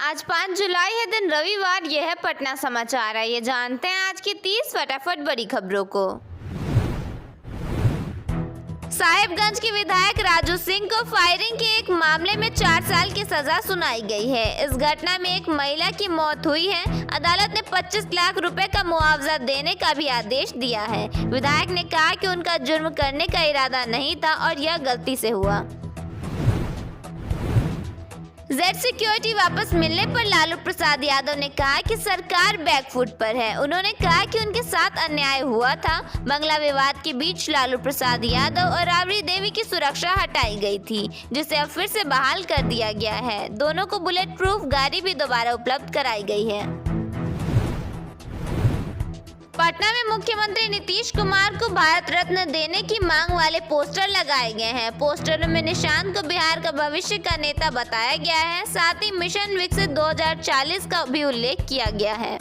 आज 5 जुलाई है, दिन रविवार। यह है पटना समाचार। आइए जानते हैं आज की 30 फटाफट बड़ी खबरों को। साहिबगंज के विधायक राजू सिंह को फायरिंग के एक मामले में 4 साल की सजा सुनाई गई है। इस घटना में एक महिला की मौत हुई है। अदालत ने 25 लाख रुपए का मुआवजा देने का भी आदेश दिया है। विधायक ने कहा कि उनका जुर्म करने का इरादा नहीं था और यह गलती से हुआ। जेड सिक्योरिटी वापस मिलने पर लालू प्रसाद यादव ने कहा कि सरकार बैकफुट पर है। उन्होंने कहा कि उनके साथ अन्याय हुआ था। बंगला विवाद के बीच लालू प्रसाद यादव और राबड़ी देवी की सुरक्षा हटाई गई थी, जिसे अब फिर से बहाल कर दिया गया है। दोनों को बुलेट प्रूफ गाड़ी भी दोबारा उपलब्ध कराई गई है। पटना में मुख्यमंत्री नीतीश कुमार को भारत रत्न देने की मांग वाले पोस्टर लगाए गए हैं। पोस्टरों में निशांत को बिहार का भविष्य का नेता बताया गया है। साथ ही मिशन विकसित 2040 का भी उल्लेख किया गया है।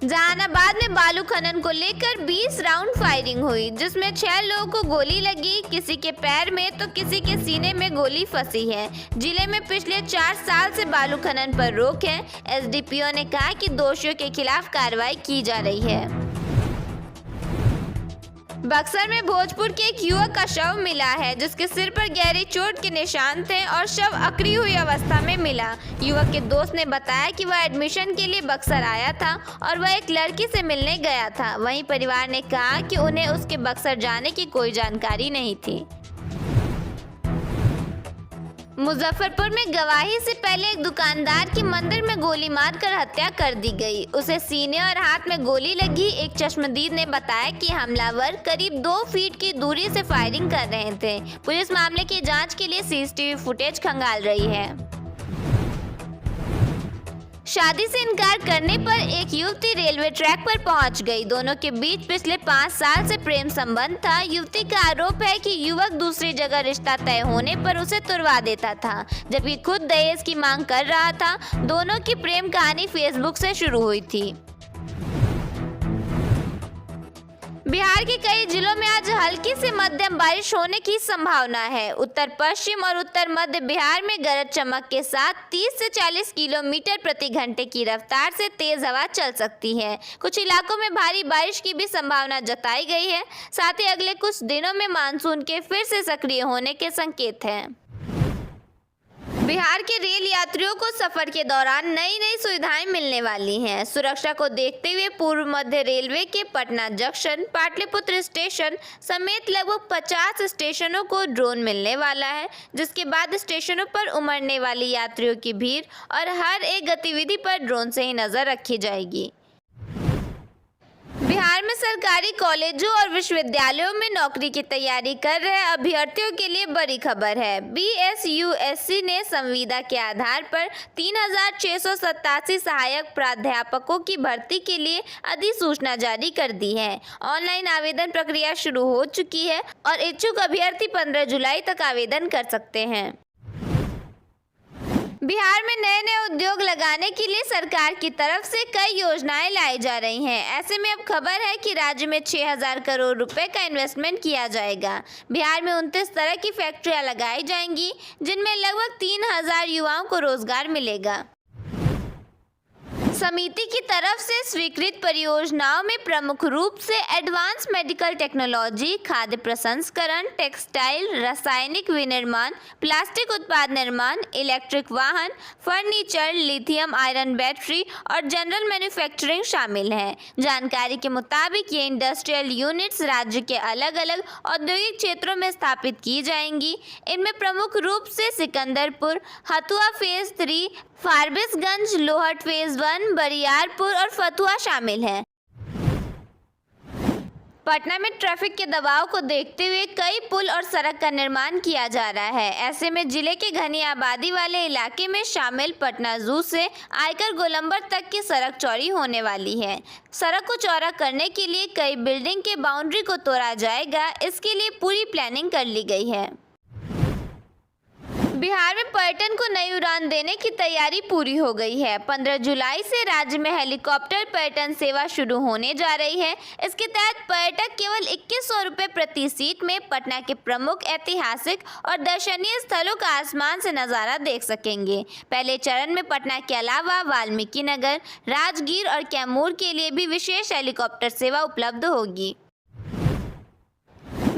जहानाबाद में बालू खनन को लेकर 20 राउंड फायरिंग हुई, जिसमें 6 लोगों को गोली लगी। किसी के पैर में तो किसी के सीने में गोली फंसी है। जिले में पिछले 4 साल से बालू खनन पर रोक है। एसडीपीओ ने कहा कि दोषियों के खिलाफ कार्रवाई की जा रही है। बक्सर में भोजपुर के एक युवक का शव मिला है, जिसके सिर पर गहरी चोट के निशान थे और शव अकड़ी हुई अवस्था में मिला। युवक के दोस्त ने बताया कि वह एडमिशन के लिए बक्सर आया था और वह एक लड़की से मिलने गया था। वहीं परिवार ने कहा कि उन्हें उसके बक्सर जाने की कोई जानकारी नहीं थी। मुजफ्फरपुर में गवाही से पहले एक दुकानदार की मंदिर में गोली मारकर हत्या कर दी गई। उसे सीने और हाथ में गोली लगी। एक चश्मदीद ने बताया कि हमलावर करीब 2 फीट की दूरी से फायरिंग कर रहे थे। पुलिस मामले की जांच के लिए सीसीटीवी फुटेज खंगाल रही है। शादी से इनकार करने पर एक युवती रेलवे ट्रैक पर पहुंच गई। दोनों के बीच पिछले 5 साल से प्रेम संबंध था। युवती का आरोप है कि युवक दूसरी जगह रिश्ता तय होने पर उसे तुड़वा देता था, जबकि खुद दहेज की मांग कर रहा था। दोनों की प्रेम कहानी फेसबुक से शुरू हुई थी। बिहार के कई जिलों में आज हल्की से मध्यम बारिश होने की संभावना है। उत्तर पश्चिम और उत्तर मध्य बिहार में गरज चमक के साथ 30 से 40 किलोमीटर प्रति घंटे की रफ्तार से तेज हवा चल सकती है। कुछ इलाकों में भारी बारिश की भी संभावना जताई गई है। साथ ही अगले कुछ दिनों में मानसून के फिर से सक्रिय होने के संकेत हैं। बिहार के रेल यात्रियों को सफर के दौरान नई सुविधाएं मिलने वाली हैं। सुरक्षा को देखते हुए पूर्व मध्य रेलवे के पटना जंक्शन, पाटलिपुत्र स्टेशन समेत लगभग 50 स्टेशनों को ड्रोन मिलने वाला है, जिसके बाद स्टेशनों पर उमड़ने वाली यात्रियों की भीड़ और हर एक गतिविधि पर ड्रोन से ही नजर रखी जाएगी। बिहार में सरकारी कॉलेजों और विश्वविद्यालयों में नौकरी की तैयारी कर रहे अभ्यर्थियों के लिए बड़ी खबर है। BSUSC ने संविदा के आधार पर 3687 सहायक प्राध्यापकों की भर्ती के लिए अधिसूचना जारी कर दी है। ऑनलाइन आवेदन प्रक्रिया शुरू हो चुकी है और इच्छुक अभ्यर्थी 15 जुलाई तक आवेदन कर सकते हैं। बिहार में नए उद्योग लगाने के लिए सरकार की तरफ से कई योजनाएं लाई जा रही हैं। ऐसे में अब खबर है कि राज्य में 6000 करोड़ रुपए का इन्वेस्टमेंट किया जाएगा। बिहार में 29 तरह की फैक्ट्रियां लगाई जाएंगी, जिनमें लगभग 3000 युवाओं को रोजगार मिलेगा। समिति की तरफ से स्वीकृत परियोजनाओं में प्रमुख रूप से एडवांस मेडिकल टेक्नोलॉजी, खाद्य प्रसंस्करण, टेक्सटाइल, रासायनिक विनिर्माण, प्लास्टिक उत्पाद निर्माण, इलेक्ट्रिक वाहन, फर्नीचर, लिथियम आयरन बैटरी और जनरल मैन्युफैक्चरिंग शामिल हैं। जानकारी के मुताबिक ये इंडस्ट्रियल यूनिट्स राज्य के अलग अलग औद्योगिक क्षेत्रों में स्थापित की जाएंगी। इनमें प्रमुख रूप से सिकंदरपुर, हथुआ फेज 3, फारबिसगंज, लोहट फेज 1, बरियारपुर और फतुहा शामिल हैं। पटना में ट्रैफिक के दबाव को देखते हुए कई पुल और सड़क का निर्माण किया जा रहा है। ऐसे में जिले के घनी आबादी वाले इलाके में शामिल पटना जू से आयकर गोलंबर तक की सड़क चौड़ी होने वाली है। सड़क को चौड़ा करने के लिए कई बिल्डिंग के बाउंड्री को तोड़ा जाएगा। इसके लिए पूरी प्लानिंग कर ली गई है। बिहार में पर्यटन को नई उड़ान देने की तैयारी पूरी हो गई है। 15 जुलाई से राज्य में हेलीकॉप्टर पर्यटन सेवा शुरू होने जा रही है। इसके तहत पर्यटक केवल 2100 रुपये प्रति सीट में पटना के प्रमुख ऐतिहासिक और दर्शनीय स्थलों का आसमान से नज़ारा देख सकेंगे। पहले चरण में पटना के अलावा वाल्मीकि नगर, राजगीर और कैमूर के लिए भी विशेष हेलीकॉप्टर सेवा उपलब्ध होगी।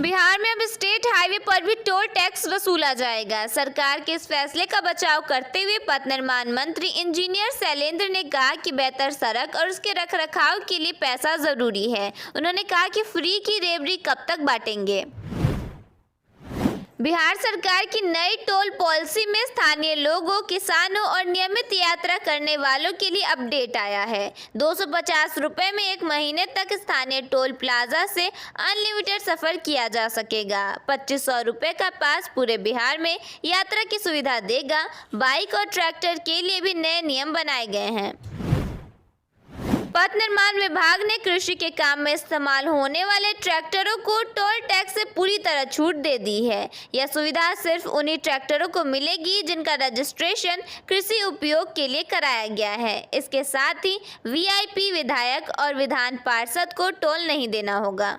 बिहार में अब स्टेट हाईवे पर भी टोल टैक्स वसूला जाएगा। सरकार के इस फैसले का बचाव करते हुए पथ निर्माण मंत्री इंजीनियर शैलेंद्र ने कहा कि बेहतर सड़क और उसके रखरखाव के लिए पैसा जरूरी है। उन्होंने कहा कि फ्री की रेवड़ी कब तक बांटेंगे। बिहार सरकार की नई टोल पॉलिसी में स्थानीय लोगों, किसानों और नियमित यात्रा करने वालों के लिए अपडेट आया है। 250 रुपये में 1 महीने तक स्थानीय टोल प्लाजा से अनलिमिटेड सफर किया जा सकेगा। 2500 रुपये का पास पूरे बिहार में यात्रा की सुविधा देगा। बाइक और ट्रैक्टर के लिए भी नए नियम बनाए गए हैं। पथ निर्माण विभाग ने कृषि के काम में इस्तेमाल होने वाले ट्रैक्टरों को टोल टैक्स से पूरी तरह छूट दे दी है। यह सुविधा सिर्फ उन्हीं ट्रैक्टरों को मिलेगी जिनका रजिस्ट्रेशन कृषि उपयोग के लिए कराया गया है। इसके साथ ही वीआईपी, विधायक और विधान पार्षद को टोल नहीं देना होगा।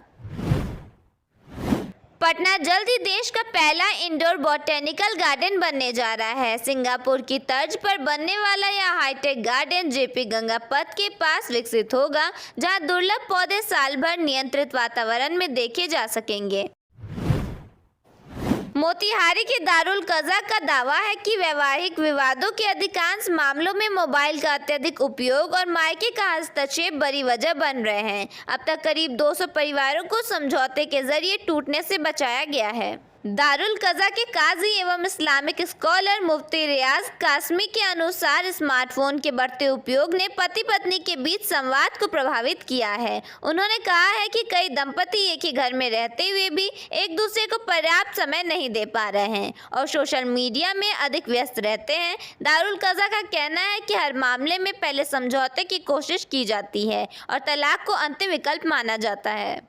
पटना जल्द ही देश का पहला इंडोर बॉटेनिकल गार्डन बनने जा रहा है। सिंगापुर की तर्ज पर बनने वाला यह हाईटेक गार्डन जेपी गंगा पथ के पास विकसित होगा, जहां दुर्लभ पौधे साल भर नियंत्रित वातावरण में देखे जा सकेंगे। मोतिहारी के दारुल कज़ा का दावा है कि वैवाहिक विवादों के अधिकांश मामलों में मोबाइल का अत्यधिक उपयोग और मायके का हस्तक्षेप बड़ी वजह बन रहे हैं। अब तक करीब 200 परिवारों को समझौते के जरिए टूटने से बचाया गया है। दारुल कज़ा के काजी एवं इस्लामिक स्कॉलर मुफ्ती रियाज कासमी के अनुसार स्मार्टफोन के बढ़ते उपयोग ने पति पत्नी के बीच संवाद को प्रभावित किया है। उन्होंने कहा है कि कई दंपति एक ही घर में रहते हुए भी एक दूसरे को पर्याप्त समय नहीं दे पा रहे हैं और सोशल मीडिया में अधिक व्यस्त रहते हैं। दारुल कज़ा का कहना है कि हर मामले में पहले समझौते की कोशिश की जाती है और तलाक को अंतिम विकल्प माना जाता है।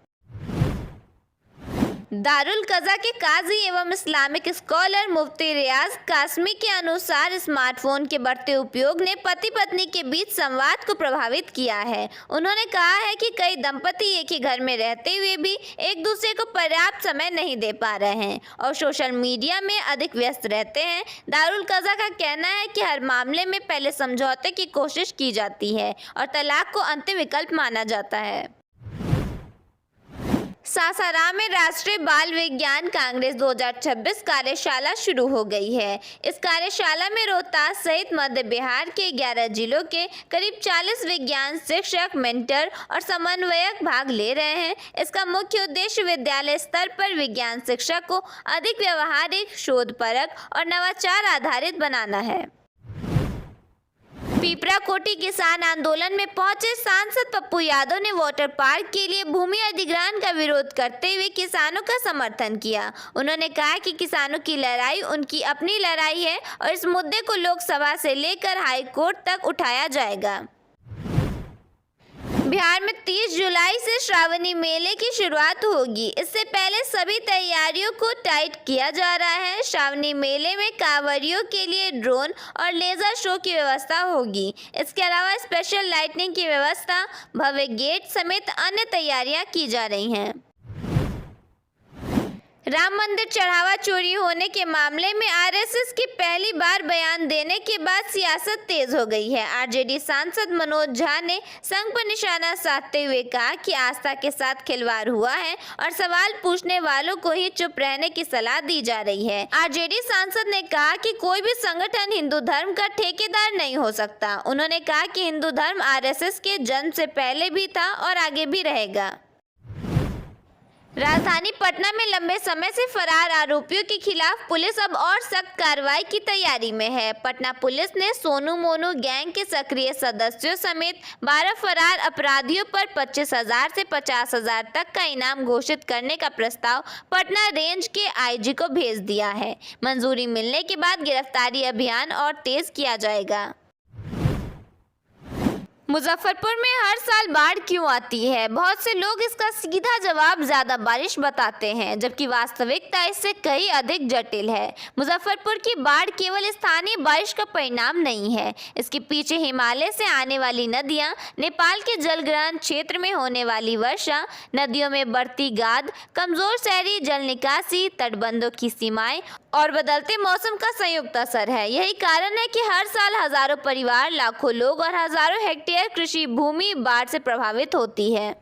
दारुल कज़ा के काजी एवं इस्लामिक स्कॉलर मुफ्ती रियाज कासमी के अनुसार स्मार्टफोन के बढ़ते उपयोग ने पति पत्नी के बीच संवाद को प्रभावित किया है। उन्होंने कहा है कि कई दंपति एक ही घर में रहते हुए भी एक दूसरे को पर्याप्त समय नहीं दे पा रहे हैं और सोशल मीडिया में अधिक व्यस्त रहते हैं। दारुल कज़ा का कहना है कि हर मामले में पहले समझौते की कोशिश की जाती है और तलाक को अंतिम विकल्प माना जाता है। सासाराम में राष्ट्रीय बाल विज्ञान कांग्रेस 2026 कार्यशाला शुरू हो गई है। इस कार्यशाला में रोहतास सहित मध्य बिहार के 11 जिलों के करीब 40 विज्ञान शिक्षक, मेंटर और समन्वयक भाग ले रहे हैं। इसका मुख्य उद्देश्य विद्यालय स्तर पर विज्ञान शिक्षा को अधिक व्यवहारिक, शोधपरक और नवाचार आधारित बनाना है। पिपरा कोठी किसान आंदोलन में पहुंचे सांसद पप्पू यादव ने वाटर पार्क के लिए भूमि अधिग्रहण का विरोध करते हुए किसानों का समर्थन किया। उन्होंने कहा कि किसानों की लड़ाई उनकी अपनी लड़ाई है और इस मुद्दे को लोकसभा से लेकर हाई कोर्ट तक उठाया जाएगा। बिहार में 30 जुलाई से श्रावणी मेले की शुरुआत होगी। इससे पहले सभी तैयारियों को टाइट किया जा रहा है। श्रावणी मेले में कांवड़ियों के लिए ड्रोन और लेजर शो की व्यवस्था होगी। इसके अलावा स्पेशल लाइटिंग की व्यवस्था, भव्य गेट समेत अन्य तैयारियां की जा रही हैं। राम मंदिर चढ़ावा चोरी होने के मामले में आरएसएस की पहली बार बयान देने के बाद सियासत तेज हो गई है। आरजेडी सांसद मनोज झा ने संघ पर निशाना साधते हुए कहा कि आस्था के साथ खिलवाड़ हुआ है और सवाल पूछने वालों को ही चुप रहने की सलाह दी जा रही है। आरजेडी सांसद ने कहा कि कोई भी संगठन हिंदू धर्म का ठेकेदार नहीं हो सकता। उन्होंने कहा कि हिंदू धर्म आरएसएस के जन्म से पहले भी था और आगे भी रहेगा। राजधानी पटना में लंबे समय से फरार आरोपियों के खिलाफ पुलिस अब और सख्त कार्रवाई की तैयारी में है। पटना पुलिस ने सोनू मोनू गैंग के सक्रिय सदस्यों समेत 12 फरार अपराधियों पर 25,000 से 50,000 तक का इनाम घोषित करने का प्रस्ताव पटना रेंज के आईजी को भेज दिया है। मंजूरी मिलने के बाद गिरफ्तारी अभियान और तेज किया जाएगा। मुजफ्फरपुर में हर साल बाढ़ क्यों आती है? बहुत से लोग इसका सीधा जवाब ज्यादा बारिश बताते हैं, जबकि वास्तविकता इससे कहीं अधिक जटिल है। मुजफ्फरपुर की बाढ़ केवल स्थानीय बारिश का परिणाम नहीं है। इसके पीछे हिमालय से आने वाली नदियां, नेपाल के जलग्रहण क्षेत्र में होने वाली वर्षा, नदियों में बढ़ती गाद, कमजोर शहरी जल निकासी, तटबंधों की सीमाएं और बदलते मौसम का संयुक्त असर है। यही कारण है कि हर साल हजारों परिवार, लाखों लोग और हजारों हेक्टेयर कृषि भूमि बाढ़ से प्रभावित होती है।